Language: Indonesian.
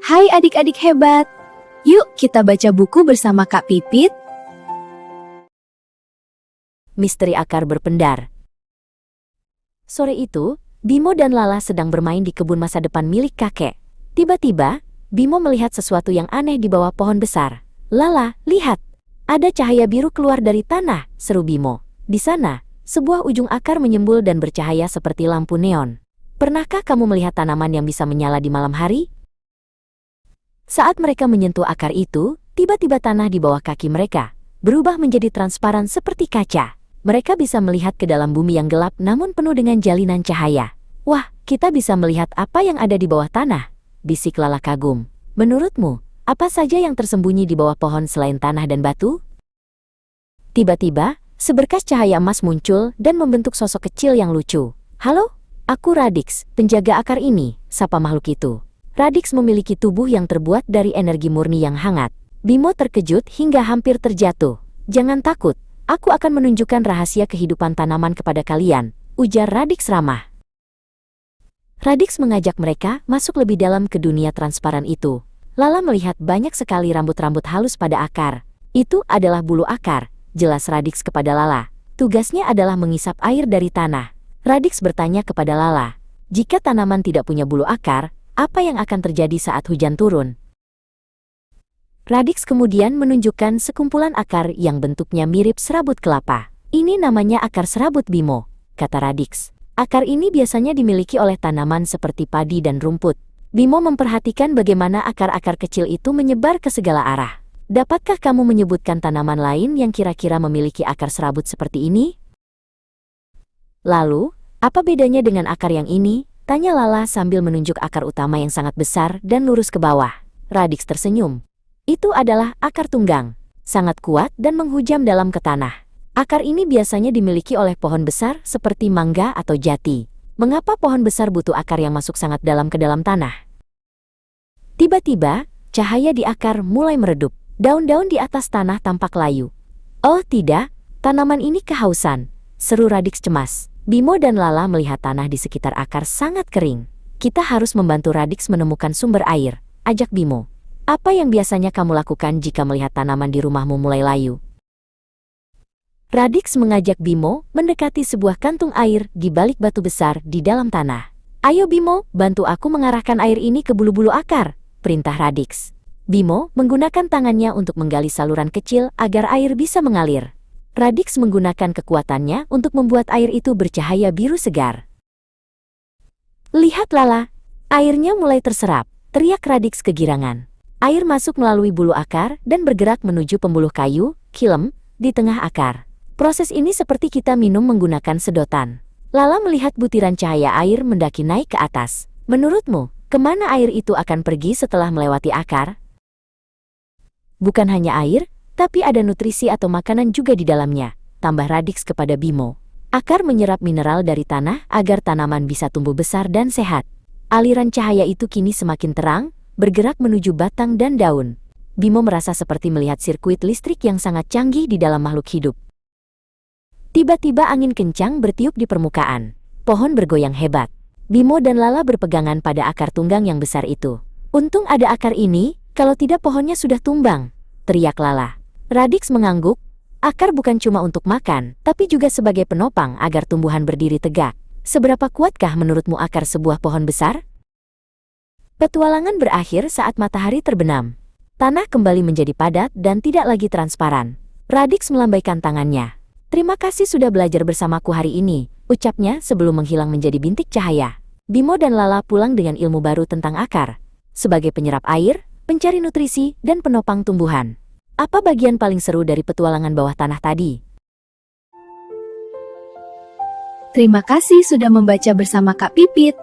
Hai adik-adik hebat, yuk kita baca buku bersama Kak Pipit. Misteri akar berpendar. Sore itu, Bimo dan Lala sedang bermain di kebun masa depan milik kakek. Tiba-tiba, Bimo melihat sesuatu yang aneh di bawah pohon besar. "Lala, lihat! Ada cahaya biru keluar dari tanah," seru Bimo. Di sana, sebuah ujung akar menyembul dan bercahaya seperti lampu neon. "Pernahkah kamu melihat tanaman yang bisa menyala di malam hari?" Saat mereka menyentuh akar itu, tiba-tiba tanah di bawah kaki mereka berubah menjadi transparan seperti kaca. Mereka bisa melihat ke dalam bumi yang gelap namun penuh dengan jalinan cahaya. "Wah, kita bisa melihat apa yang ada di bawah tanah," bisik Lala kagum. "Menurutmu, apa saja yang tersembunyi di bawah pohon selain tanah dan batu?" Tiba-tiba, seberkas cahaya emas muncul dan membentuk sosok kecil yang lucu. "Halo, aku Radix, penjaga akar ini," sapa makhluk itu. Radix memiliki tubuh yang terbuat dari energi murni yang hangat. Bimo terkejut hingga hampir terjatuh. "Jangan takut. Aku akan menunjukkan rahasia kehidupan tanaman kepada kalian," ujar Radix ramah. Radix mengajak mereka masuk lebih dalam ke dunia transparan itu. Lala melihat banyak sekali rambut-rambut halus pada akar. "Itu adalah bulu akar," jelas Radix kepada Lala. "Tugasnya adalah mengisap air dari tanah." Radix bertanya kepada Lala, "Jika tanaman tidak punya bulu akar, apa yang akan terjadi saat hujan turun?" Radix kemudian menunjukkan sekumpulan akar yang bentuknya mirip serabut kelapa. "Ini namanya akar serabut Bimo," kata Radix. "Akar ini biasanya dimiliki oleh tanaman seperti padi dan rumput." Bimo memperhatikan bagaimana akar-akar kecil itu menyebar ke segala arah. "Dapatkah kamu menyebutkan tanaman lain yang kira-kira memiliki akar serabut seperti ini?" "Lalu, apa bedanya dengan akar yang ini?" tanya Lala sambil menunjuk akar utama yang sangat besar dan lurus ke bawah. Radix tersenyum. "Itu adalah akar tunggang, sangat kuat dan menghujam dalam ke tanah. Akar ini biasanya dimiliki oleh pohon besar seperti mangga atau jati." "Mengapa pohon besar butuh akar yang masuk sangat dalam ke dalam tanah?" Tiba-tiba, cahaya di akar mulai meredup. Daun-daun di atas tanah tampak layu. "Oh tidak, tanaman ini kehausan," seru Radix cemas. Bimo dan Lala melihat tanah di sekitar akar sangat kering. "Kita harus membantu Radix menemukan sumber air," ajak Bimo. "Apa yang biasanya kamu lakukan jika melihat tanaman di rumahmu mulai layu?" Radix mengajak Bimo mendekati sebuah kantung air di balik batu besar di dalam tanah. "Ayo Bimo, bantu aku mengarahkan air ini ke bulu-bulu akar," perintah Radix. Bimo menggunakan tangannya untuk menggali saluran kecil agar air bisa mengalir. Radix menggunakan kekuatannya untuk membuat air itu bercahaya biru segar. "Lihat Lala, airnya mulai terserap," teriak Radix kegirangan. Air masuk melalui bulu akar dan bergerak menuju pembuluh kayu, kilem, di tengah akar. "Proses ini seperti kita minum menggunakan sedotan." Lala melihat butiran cahaya air mendaki naik ke atas. "Menurutmu, kemana air itu akan pergi setelah melewati akar?" "Bukan hanya air, tapi ada nutrisi atau makanan juga di dalamnya," tambah Radix kepada Bimo. "Akar menyerap mineral dari tanah agar tanaman bisa tumbuh besar dan sehat." Aliran cahaya itu kini semakin terang, bergerak menuju batang dan daun. Bimo merasa seperti melihat sirkuit listrik yang sangat canggih di dalam makhluk hidup. Tiba-tiba angin kencang bertiup di permukaan. Pohon bergoyang hebat. Bimo dan Lala berpegangan pada akar tunggang yang besar itu. "Untung ada akar ini, kalau tidak pohonnya sudah tumbang," teriak Lala. Radix mengangguk. "Akar bukan cuma untuk makan, tapi juga sebagai penopang agar tumbuhan berdiri tegak." "Seberapa kuatkah menurutmu akar sebuah pohon besar?" Petualangan berakhir saat matahari terbenam. Tanah kembali menjadi padat dan tidak lagi transparan. Radix melambaikan tangannya. "Terima kasih sudah belajar bersamaku hari ini," ucapnya sebelum menghilang menjadi bintik cahaya. Bimo dan Lala pulang dengan ilmu baru tentang akar. Sebagai penyerap air, pencari nutrisi, dan penopang tumbuhan. Apa bagian paling seru dari petualangan bawah tanah tadi? Terima kasih sudah membaca bersama Kak Pipit.